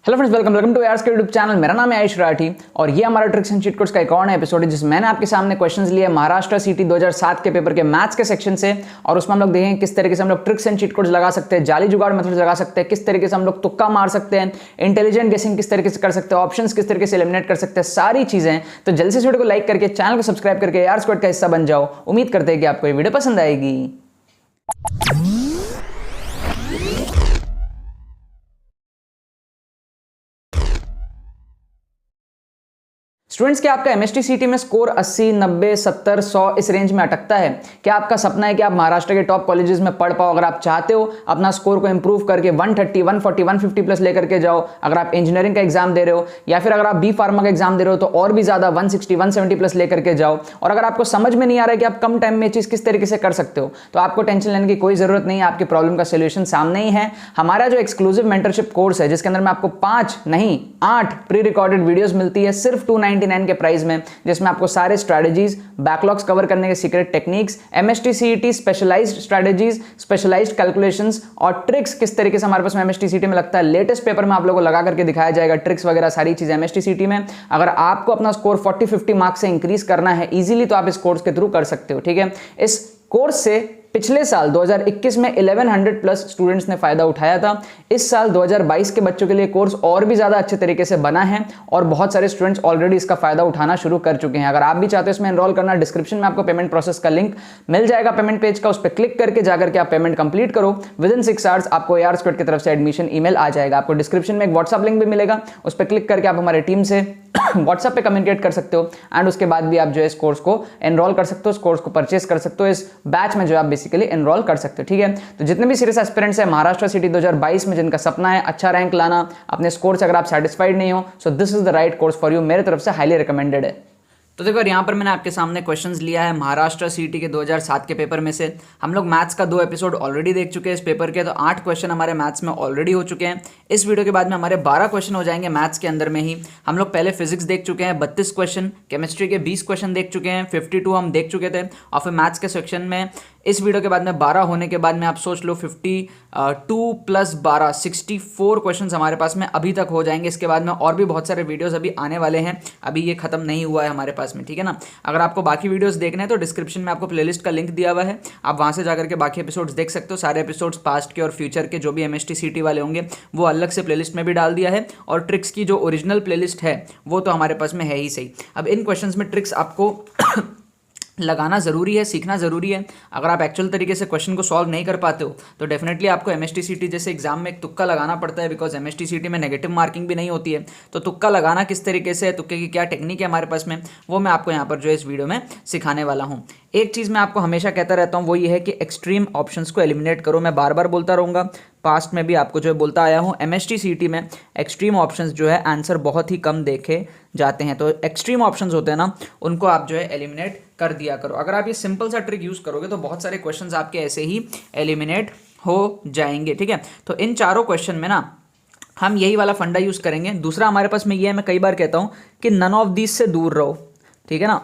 Hello friends, welcome to यार्स के YouTube channel. मेरा नाम है आयुष राठी और ये हमारा ट्रिक्स एंड चीट कोड्स का एक और नया एपिसोड है जिसमें मैंने आपके सामने क्वेश्चंस लिए महाराष्ट्र सीटी 2007 के पेपर के मैथ्स के सेक्शन से। और उसमें हम लोग देखेंगे किस तरीके से हम लोग ट्रिक्स एंड चीट कोड्स लगा सकते हैं, जाली जुगाड़ मेथड्स लगा सकते हैं, किस तरीके से हम लोग तुक्का मार सकते हैं, इंटेलिजेंट गेसिंग किस तरीके से कर सकते हैं, ऑप्शंस किस तरीके से एलिमिनेट कर सकते हैं, सारी चीजें। तो जल्दी से वीडियो को लाइक करके चैनल को सब्सक्राइब करके यार स्क्वाड का हिस्सा बन जाओ। उम्मीद करते हैं कि आपको ये वीडियो पसंद आएगी। स्टूडेंट्स, क्या आपका एमएसटी सीटी में स्कोर 80, 90, 70, 100 इस रेंज में अटकता है? क्या आपका सपना है कि आप महाराष्ट्र के टॉप कॉलेजेस में पढ़ पाओ? अगर आप चाहते हो अपना स्कोर को इंप्रूव करके 130, 140, 150 प्लस लेकर के जाओ, अगर आप इंजीनियरिंग का एग्जाम दे रहे हो या फिर अगर आप बी फार्मा का एग्जाम दे रहे हो तो और भी ज्यादा 160, 170 प्लस लेकर के जाओ। और अगर आपको समझ में नहीं आ रहा है कि आप कम टाइम में चीज किस तरीके से कर सकते हो तो आपको टेंशन लेने की कोई जरूरत नहीं है। आपकी प्रॉब्लम का सोल्यूशन सामने ही है। हमारा जो एक्सक्लूसिव मेंटरशिप कोर्स है जिसके अंदर में आपको 5 नहीं 8 प्री रिकॉर्डेड वीडियोस मिलती है सिर्फ 299 के प्राइस में, जिसमें आपको सारे स्ट्रेटजीज, बैकलॉग्स कवर करने के secret techniques, MST CET specialized strategies, specialized calculations और ट्रिक्स किस तरीके से हमारे पास में एमएसटी सीईटी में लगता है लेटेस्ट पेपर में आप लोगों को लगा करके दिखाया जाएगा। ट्रिक्स वगैरह सारी चीजें एमएसटी सीईटी में। अगर आपको अपना स्कोर 40-50 मार्क्स से इंक्रीज करना है इजीली तो आप इस कोर्स के थ्रू कर सकते हो। ठीक है, इस कोर्स से पिछले साल 2021 में 1100 प्लस स्टूडेंट्स ने फायदा उठाया था। इस साल 2022 के बच्चों के लिए कोर्स और भी ज्यादा अच्छे तरीके से बना है और बहुत सारे स्टूडेंट्स ऑलरेडी इसका फायदा उठाना शुरू कर चुके हैं। अगर आप भी चाहते हो इसमें एनरोल करना, डिस्क्रिप्शन में आपको पेमेंट प्रोसेस का लिंक मिल जाएगा पेमेंट पेज का, उस पर क्लिक करके जाकर के आप पेमेंट कंप्लीट करो। विदिन 6 आवर्स आपको यार स्क्वाड की तरफ से एडमिशन ईमेल आ जाएगा। आपको डिस्क्रिप्शन में एक व्हाट्सएप लिंक भी मिलेगा, उस पर क्लिक करके आप हमारे टीम से व्हाट्सएप पे कम्युनिकेट कर सकते हो एंड उसके बाद भी आप जो है इस कोर्स को एनरोल कर सकते हो, इस कोर्स को परचेस कर सकते हो, इस बैच में जो आप बेसिकली एनरोल कर सकते हो। ठीक है, तो जितने भी सीरियस एस्पिरेंट्स हैं महाराष्ट्र सिटी 2022 में जिनका सपना है अच्छा रैंक लाना अपने स्कोर से, अगर आप सेटिस्फाइड नहीं हो so this is the right course for you. मेरे तरफ से हाईली रिकमेंडेड है। तो देखो यहाँ पर मैंने आपके सामने क्वेश्चंस लिया है महाराष्ट्र सीटी के 2007 के पेपर में से। हम लोग मैथ्स का 2 एपिसोड ऑलरेडी देख चुके हैं इस पेपर के, तो 8 क्वेश्चन हमारे मैथ्स में ऑलरेडी हो चुके हैं। इस वीडियो के बाद में हमारे 12 क्वेश्चन हो जाएंगे मैथ्स के अंदर में ही। हम लोग पहले फिजिक्स देख चुके हैं 32 क्वेश्चन, केमिस्ट्री के 20 क्वेश्चन देख चुके हैं, 52 हम देख चुके थे। और फिर मैथ्स के सेक्शन में इस वीडियो के बाद में 12 होने के बाद में आप सोच लो 52 प्लस 12 64 क्वेश्चंस हमारे पास में अभी तक हो जाएंगे। इसके बाद में और भी बहुत सारे वीडियोस अभी आने वाले हैं, अभी ये खत्म नहीं हुआ है हमारे पास में। ठीक है ना, अगर आपको बाकी वीडियोस देखने हैं तो डिस्क्रिप्शन में आपको प्लेलिस्ट का लिंक दिया हुआ है, आप वहां से जाकर के बाकी एपिसोड्स देख सकते हो। सारे एपिसोड्स पास्ट के और फ्यूचर के जो भी एमएसटी सीटी वाले होंगे वो अलग से प्लेलिस्ट में भी डाल दिया है, और ट्रिक्स की जो ओरिजिनल प्लेलिस्ट है वो तो हमारे पास में है ही सही। अब इन क्वेश्चंस में ट्रिक्स आपको लगाना ज़रूरी है, सीखना ज़रूरी है। अगर आप एक्चुअल तरीके से क्वेश्चन को सॉल्व नहीं कर पाते हो तो डेफिनेटली आपको एमएसटी सीटी जैसे एग्जाम में एक तुक्का लगाना पड़ता है, बिकॉज एमएसटी सीटी में नेगेटिव मार्किंग भी नहीं होती है। तो तुक्का लगाना किस तरीके से, तुक्के की क्या टेक्निक है हमारे पास में, वो मैं आपको यहाँ पर जो है इस वीडियो में सिखाने वाला हूँ। एक चीज़ मैं आपको हमेशा कहता रहता हूँ वो ये है कि एक्सट्रीम ऑप्शंस को एलिमिनेट करो। मैं बार बार बोलता रहूँगा, पास्ट में भी आपको जो है बोलता आया हूँ, एमएसटी सीटी में एक्सट्रीम ऑप्शंस जो है आंसर बहुत ही कम देखे जाते हैं। तो एक्सट्रीम ऑप्शंस होते हैं ना, उनको आप जो है एलिमिनेट कर दिया करो। अगर आप ये सिंपल सा ट्रिक यूज़ करोगे तो बहुत सारे क्वेश्चंस आपके ऐसे ही एलिमिनेट हो जाएंगे। ठीक है, तो इन चारों क्वेश्चन में ना हम यही वाला फंडा यूज़ करेंगे। दूसरा हमारे पास में ये है, मैं कई बार कहता हूँ कि नन ऑफ दीज से दूर रहो। ठीक है ना,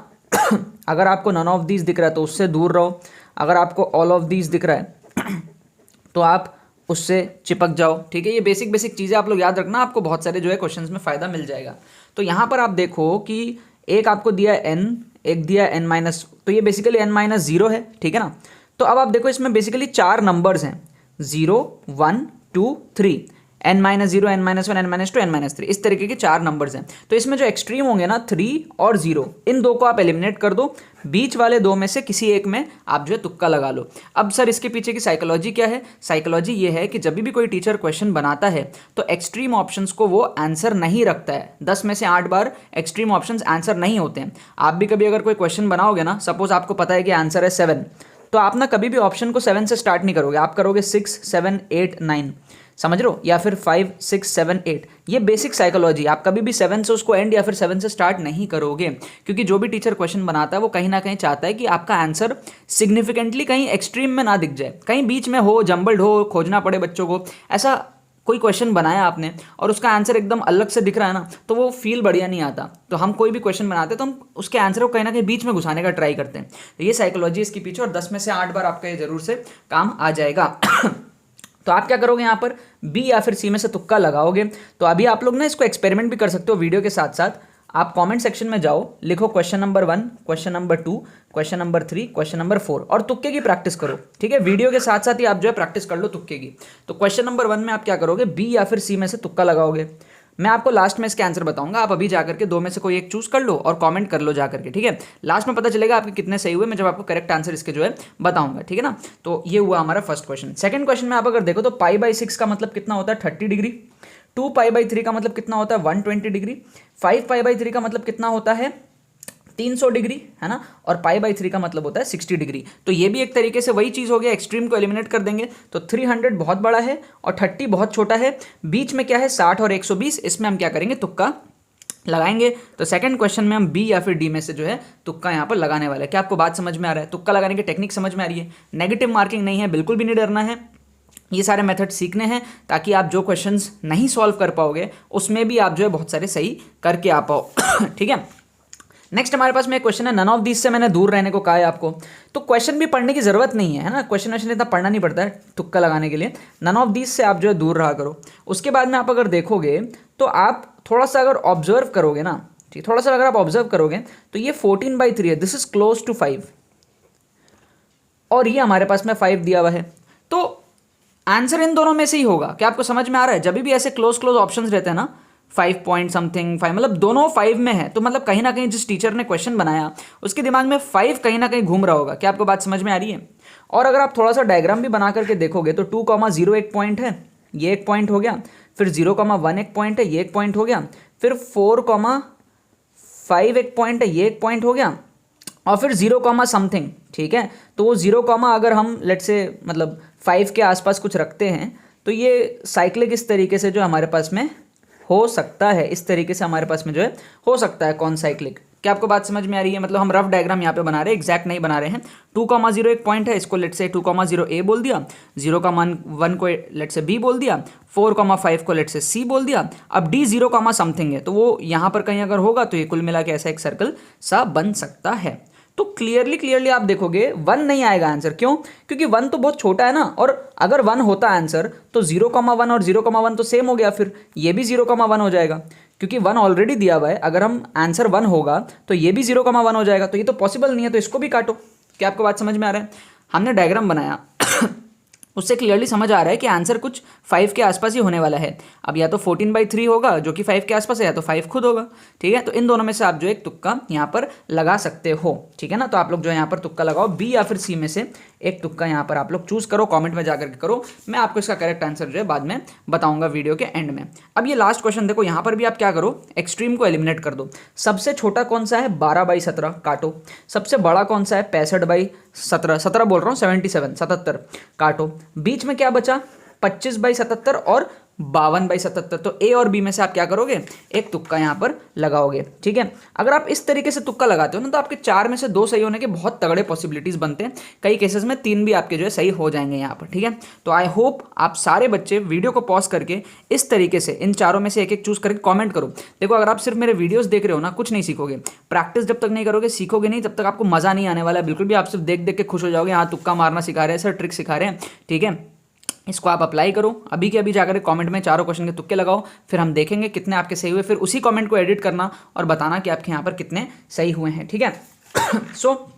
अगर आपको नन ऑफ दीज दिख रहा है तो उससे दूर रहो, अगर आपको ऑल ऑफ दीज दिख रहा है तो आप उससे चिपक जाओ। ठीक है, ये बेसिक चीज़ें आप लोग याद रखना, आपको बहुत सारे जो है क्वेश्चंस में फ़ायदा मिल जाएगा। तो यहाँ पर आप देखो कि एक आपको दिया n, एक दिया n-, तो ये बेसिकली n-0 है। ठीक है ना, तो अब आप देखो इसमें बेसिकली 4 नंबर्स हैं, 0, 1, 2, 3, n-0, n-1, n-2, n-3, इस तरीके के 4 नंबर्स हैं। तो इसमें जो एक्सट्रीम होंगे ना 3 और 0, इन 2 को आप एलिमिनेट कर दो, बीच वाले 2 में से किसी एक में आप जो है तुक्का लगा लो। अब सर इसके पीछे की साइकोलॉजी क्या है? साइकोलॉजी ये है कि जब भी कोई टीचर क्वेश्चन बनाता है तो एक्सट्रीम ऑप्शंस को वो आंसर नहीं रखता है। 10 में से 8 बार एक्सट्रीम ऑप्शंस आंसर नहीं होते हैं। आप भी कभी अगर कोई क्वेश्चन बनाओगे ना, सपोज आपको पता है कि आंसर है 7, तो आप ना कभी भी ऑप्शन को 7 से स्टार्ट नहीं करोगे, आप करोगे 6, 7, 8, 9, समझ रहे हो, या फिर 5, 6, 7, 8। ये बेसिक साइकोलॉजी, आप कभी भी 7 से उसको एंड या फिर 7 से स्टार्ट नहीं करोगे, क्योंकि जो भी टीचर क्वेश्चन बनाता है वो कहीं ना कहीं चाहता है कि आपका आंसर सिग्निफिकेंटली कहीं एक्सट्रीम में ना दिख जाए, कहीं बीच में हो, जम्बल्ड हो, खोजना पड़े बच्चों को। ऐसा कोई क्वेश्चन बनाया आपने और उसका आंसर एकदम अलग से दिख रहा है ना, तो वो फील बढ़िया नहीं आता। तो हम कोई भी क्वेश्चन बनाते हैं तो हम उसके आंसर को कहीं ना कहीं बीच में घुसाने का ट्राई करते हैं। तो ये साइकोलॉजी इसके पीछे, और 10 में से 8 बार आपका ये जरूर से काम आ जाएगा। तो आप क्या करोगे यहाँ पर बी या फिर सी में से तुक्का लगाओगे। तो अभी आप लोग ना इसको एक्सपेरिमेंट भी कर सकते हो वीडियो के साथ साथ। आप कमेंट सेक्शन में जाओ, लिखो question number 1, question number 2, question number 3, question number 4 और तुक्के की प्रैक्टिस करो। ठीक है, वीडियो के साथ साथ ही आप जो है प्रैक्टिस कर लो तुक्के की। तो क्वेश्चन नंबर 1 में आप क्या करोगे, बी या फिर सी में से तुक्का लगाओगे। मैं आपको लास्ट में इसके आंसर बताऊंगा, आप अभी जाकर के दो में से कोई एक चूज कर लो और कमेंट कर लो जाकर के। ठीक है, लास्ट में पता चलेगा आपके कितने सही हुए, मैं जब आपको करेक्ट आंसर इसके जो है बताऊंगा। ठीक है ना, तो ये हुआ हमारा फर्स्ट क्वेश्चन। सेकंड क्वेश्चन में आप अगर देखो तो π/6 का मतलब कितना होता है 30 डिग्री, 2π/3 का मतलब कितना होता है 120 डिग्री, 5π/3 का मतलब कितना होता है 300 डिग्री, है ना, और π/3 का मतलब होता है 60 डिग्री। तो ये भी एक तरीके से वही चीज़ हो गया, एक्सट्रीम को एलिमिनेट कर देंगे तो 300 बहुत बड़ा है और 30 बहुत छोटा है, बीच में क्या है 60 और 120, इसमें हम क्या करेंगे तुक्का लगाएंगे। तो सेकंड क्वेश्चन में हम बी या फिर डी में से जो है तुक्का यहाँ पर लगाने वाले हैं। क्या आपको बात समझ में आ रहा है, तुक्का लगाने की टेक्निक समझ में आ रही है, नेगेटिव मार्किंग नहीं है, बिल्कुल भी नहीं डरना है, ये सारे मेथड सीखने हैं ताकि आप जो क्वेश्चंस नहीं सॉल्व कर पाओगे उसमें भी आप जो है बहुत सारे सही करके आ पाओ। ठीक है, नेक्स्ट हमारे पास में एक क्वेश्चन है, नन ऑफ दिस से मैंने दूर रहने को कहा है आपको। तो क्वेश्चन भी पढ़ने की जरूरत नहीं है ना, क्वेश्चन इतना पढ़ना नहीं पड़ता है तुक्का लगाने के लिए, नन ऑफ दिस से आप जो है दूर रहा करो। उसके बाद में आप अगर देखोगे तो आप थोड़ा सा अगर ऑब्जर्व करोगे ना, ठीक, थोड़ा सा अगर आप ऑब्जर्व करोगे तो ये 14/3 है, दिस इज क्लोज टू 5 और ये हमारे पास में 5 दिया हुआ है। तो आंसर इन दोनों में से ही होगा। क्या आपको समझ में आ रहा है, जब भी ऐसे क्लोज क्लोज ऑप्शंस रहते हैं ना 5 पॉइंट समथिंग 5, मतलब दोनों 5 में है, तो मतलब कहीं ना कहीं जिस टीचर ने क्वेश्चन बनाया उसके दिमाग में 5 कहीं ना कहीं घूम रहा होगा। क्या आपको बात समझ में आ रही है। और अगर आप थोड़ा सा डायग्राम भी बना करके देखोगे तो 2,0 एक पॉइंट है, ये एक पॉइंट हो गया, फिर 0,1 एक पॉइंट है, ये एक पॉइंट हो गया, फिर 4,5 एक पॉइंट है, ये एक पॉइंट हो गया, और फिर 0, समथिंग। ठीक है, तो वो 0, अगर हम लेट से मतलब 5 के आसपास कुछ रखते हैं तो ये साइक्लिक इस तरीके से जो हमारे पास में हो सकता है, इस तरीके से हमारे पास में जो है हो सकता है कौन साइक्लिक। क्या आपको बात समझ में आ रही है, मतलब हम रफ डायग्राम यहाँ पे बना रहे हैं, एग्जैक्ट नहीं बना रहे हैं। 2,0 एक पॉइंट है, इसको लेट से 2,0 ए बोल दिया, 0,1 को लेट से बी बोल दिया, 4,5 को लेट से सी बोल दिया। अब डी 0, समथिंग है, तो वो यहाँ पर कहीं अगर होगा तो ये कुल मिला के ऐसा एक सर्कल सा बन सकता है। तो क्लियरली आप देखोगे 1 नहीं आएगा आंसर, क्यों, क्योंकि 1 तो बहुत छोटा है ना, और अगर 1 होता आंसर तो 0,1 और 0,1 तो सेम हो गया, फिर ये भी 0,1 हो जाएगा क्योंकि 1 ऑलरेडी दिया हुआ है। अगर हम आंसर 1 होगा तो ये भी 0,1 हो जाएगा, तो ये तो पॉसिबल नहीं है, तो इसको भी काटो। क्या आपको बात समझ में आ रहा है, हमने डायग्राम बनाया उससे क्लियरली समझ आ रहा है कि आंसर कुछ 5 के आसपास ही होने वाला है। अब या तो 14/3 होगा जो कि 5 के आसपास है, या तो 5 खुद होगा। ठीक है, तो इन दोनों में से आप जो एक तुक्का यहाँ पर लगा सकते हो। ठीक है ना, तो आप लोग जो है यहाँ पर तुक्का लगाओ, बी या फिर सी में से एक तुक्का यहाँ पर आप लोग चूज करो, कमेंट में जाकर के करो, मैं आपको इसका करेक्ट आंसर जो है बाद में बताऊंगा वीडियो के एंड में। अब ये लास्ट क्वेश्चन देखो, यहाँ पर भी आप क्या करो, एक्सट्रीम को एलिमिनेट कर दो। सबसे छोटा कौन सा है 12/17 काटो, सबसे बड़ा कौन सा है 65/17, 17 बोल रहा हूँ 77 काटो, बीच में क्या बचा 25/77 और 52/77। तो ए और बी में से आप क्या करोगे, एक तुक्का यहाँ पर लगाओगे। ठीक है, अगर आप इस तरीके से तुक्का लगाते हो ना तो आपके 4 में से 2 सही होने के बहुत तगड़े पॉसिबिलिटीज बनते हैं, कई केसेस में 3 भी आपके जो है सही हो जाएंगे यहाँ पर। ठीक है, तो आई होप आप सारे बच्चे वीडियो को पॉज करके इस तरीके से इन चारों में से एक एक चूज करके कॉमेंट करो। देखो, अगर आप सिर्फ मेरे वीडियोज देख रहे हो ना, कुछ नहीं सीखोगे, प्रैक्टिस जब तक नहीं करोगे सीखोगे नहीं, तब तक आपको मजा नहीं आने वाला है बिल्कुल भी। आप सिर्फ देख देख के खुश हो जाओगे, हाँ तुक्का मारना सिखा रहे हैं सर, ट्रिक सिखा रहे हैं। ठीक है, इसको आप अप्लाई करो, अभी के अभी जाकर कमेंट में चारों क्वेश्चन के तुक्के लगाओ, फिर हम देखेंगे कितने आपके सही हुए, फिर उसी कमेंट को एडिट करना और बताना कि आपके यहाँ पर कितने सही हुए हैं। ठीक है, सो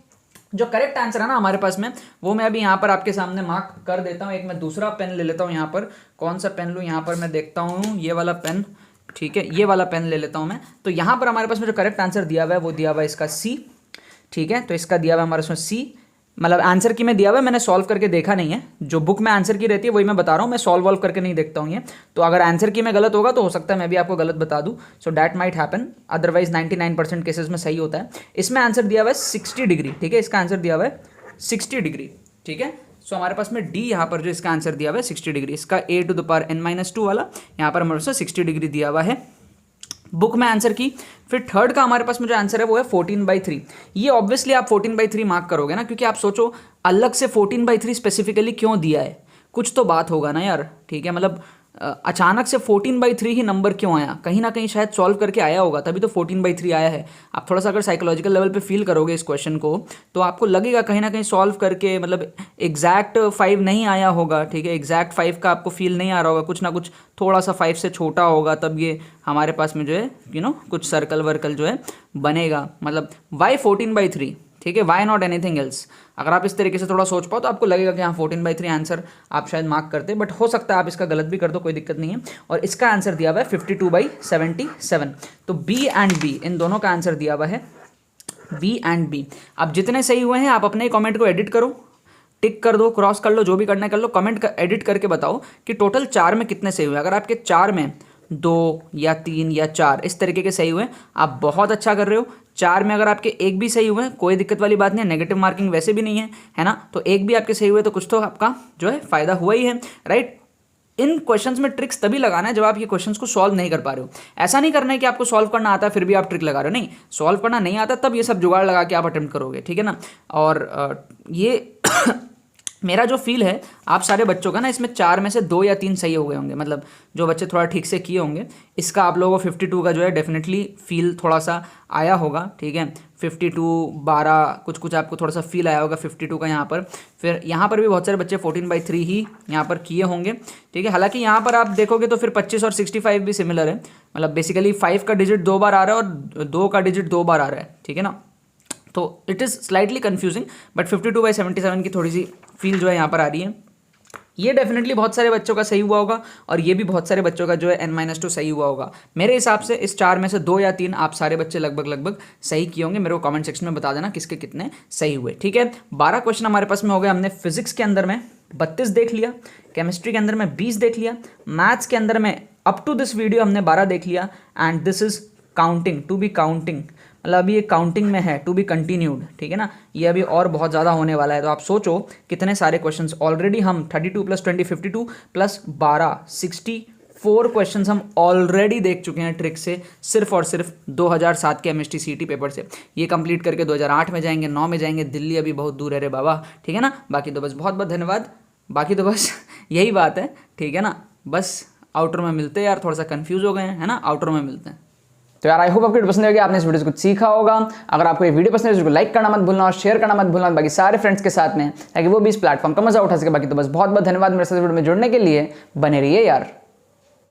जो करेक्ट आंसर है ना हमारे पास में, वो मैं अभी यहाँ पर आपके सामने मार्क कर देता हूँ। एक मैं दूसरा पेन ले लेता हूँ, यहाँ पर कौन सा पेन लूँ, यहाँ पर मैं देखता हूँ ये वाला पेन। ठीक है, ये वाला पेन ले लेता हूँ मैं। तो यहाँ पर हमारे पास में जो करेक्ट आंसर दिया हुआ है वो दिया हुआ है इसका सी। ठीक है, तो इसका दिया हुआ है हमारे पास में सी, मतलब आंसर की में दिया हुआ है, मैंने सॉल्व करके देखा नहीं है, जो बुक में आंसर की रहती है वही मैं बता रहा हूँ, मैं सॉल्व करके नहीं देखता हूँ ये। तो अगर आंसर की में गलत होगा तो हो सकता है मैं भी आपको गलत बता दूँ, so that might happen, otherwise 99% cases में सही होता है। इसमें आंसर दिया हुआ है 60 डिग्री। ठीक है, इसका आंसर दिया हुआ है 60 डिग्री। ठीक है, सो हमारे पास में डी यहाँ पर जो इसका आंसर दिया हुआ है 60 डिग्री, इसका a⁻n-2 वाला यहाँ पर हमारे पास 60 डिग्री दिया हुआ है बुक में आंसर की। फिर थर्ड का हमारे पास में जो आंसर है वो है 14/3। ये ऑब्वियसली आप 14/3 मार्क करोगे ना, क्योंकि आप सोचो अलग से 14/3 स्पेसिफिकली क्यों दिया है, कुछ तो बात होगा ना यार। ठीक है, मतलब अचानक से 14/3 ही नंबर क्यों आया, कहीं ना कहीं शायद सॉल्व करके आया होगा, तभी तो 14/3 आया है। आप थोड़ा सा अगर साइकोलॉजिकल लेवल पे फील करोगे इस क्वेश्चन को, तो आपको लगेगा कहीं ना कहीं सॉल्व करके, मतलब एग्जैक्ट 5 नहीं आया होगा, ठीक है, एग्जैक्ट 5 का आपको फील नहीं आ रहा होगा, कुछ ना कुछ थोड़ा सा 5 से छोटा होगा, तब ये हमारे पास में जो है कुछ सर्कल वर्कल जो है बनेगा। मतलब वाई 14/3, ठीक है, वाई नॉट एनीथिंग एल्स। अगर आप इस तरीके से थोड़ा सोच पाओ तो आपको लगेगा कि हाँ 14/3 आंसर आप शायद मार्क करते, बट हो सकता है आप इसका गलत भी कर दो, कोई दिक्कत नहीं है। और इसका आंसर दिया हुआ है 52/77। तो बी एंड बी, इन दोनों का आंसर दिया हुआ है बी एंड बी। अब जितने सही हुए हैं आप अपने कमेंट को एडिट करो, टिक कर दो, क्रॉस कर लो, जो भी करना है कर लो, कमेंट एडिट करके बताओ कि टोटल 4 में कितने सही हुए। अगर आपके 4 में 2 या 3 या 4 इस तरीके के सही हुए, आप बहुत अच्छा कर रहे हो। 4 में अगर आपके एक भी सही हुए, कोई दिक्कत वाली बात नहीं है, नेगेटिव मार्किंग वैसे भी नहीं है ना, तो एक भी आपके सही हुए तो कुछ तो आपका जो है फायदा हुआ ही है, राइट। इन क्वेश्चंस में ट्रिक्स तभी लगाना है जब आप ये क्वेश्चंस को सॉल्व नहीं कर पा रहे हो। ऐसा नहीं करना है कि आपको सॉल्व करना आता है फिर भी आप ट्रिक लगा रहे हो, नहीं, सॉल्व करना नहीं आता तब ये सब जुगाड़ लगा के आप अटेम्प्ट करोगे, ठीक है ना। और ये मेरा जो फील है आप सारे बच्चों का ना, इसमें 4 में से 2 या 3 सही हो गए होंगे, मतलब जो बच्चे थोड़ा ठीक से किए होंगे, इसका आप लोगों को 52 का जो है डेफिनेटली फील थोड़ा सा आया होगा, ठीक है। 52, 12 कुछ कुछ आपको थोड़ा सा फील आया होगा 52 का यहाँ पर। फिर यहाँ पर भी बहुत सारे बच्चे 14/3 ही यहाँ पर किए होंगे, ठीक है। हालांकि यहाँ पर आप देखोगे तो फिर 25 और 65 भी सिमिलर है, मतलब बेसिकली 5 का डिजिट 2 बार आ रहा है और 2 का डिजिट 2 बार आ रहा है, ठीक है ना। तो it is slightly confusing, but 52/77 की थोड़ी सी फील जो है यहाँ पर आ रही है। ये डेफिनेटली बहुत सारे बच्चों का सही हुआ होगा और ये भी बहुत सारे बच्चों का जो है n-2 सही हुआ होगा। मेरे हिसाब से इस 4 में से 2 या 3 आप सारे बच्चे लगभग सही किए होंगे। मेरे को कमेंट सेक्शन में बता देना किसके कितने सही हुए, ठीक है। 12 क्वेश्चन हमारे पास में हो गए। हमने फिजिक्स के अंदर में 32 देख लिया, केमिस्ट्री के अंदर में 20 देख लिया, मैथ्स के अंदर में अप टू दिस वीडियो हमने 12 देख लिया, and this is counting, to be counting, मतलब अभी ये काउंटिंग में है, टू बी कंटिन्यूड, ठीक है ना। ये अभी और बहुत ज़्यादा होने वाला है, तो आप सोचो कितने सारे क्वेश्चंस ऑलरेडी हम 32 + 20 52 + 12 64 क्वेश्चंस हम ऑलरेडी देख चुके हैं ट्रिक से, सिर्फ और सिर्फ 2007 के MST CT पेपर से। ये कंप्लीट करके 2008 में जाएंगे, 9 में जाएंगे, दिल्ली अभी बहुत दूर है रे बाबा, ठीक है ना। बाकी तो बस बहुत बहुत धन्यवाद, बाकी तो बस यही बात है, ठीक है ना। बस आउटर में मिलते हैं यार, थोड़ा सा कंफ्यूज हो गए हैं, है ना, आउटर में मिलते हैं। तो यार आई होप आपको वीडियो पसंद होगी, आपने इस वीडियो से कुछ सीखा होगा। अगर आपको ये वीडियो पसंद है तो इसको लाइक करना मत भूलना और शेयर करना मत भूलना बाकी सारे फ्रेंड्स के साथ में, ताकि वो भी इस प्लेटफॉर्म का मजा उठा सके। बाकी तो बस बहुत बहुत धन्यवाद मेरे साथ वीडियो में जुड़ने के लिए, बने रहिए यार।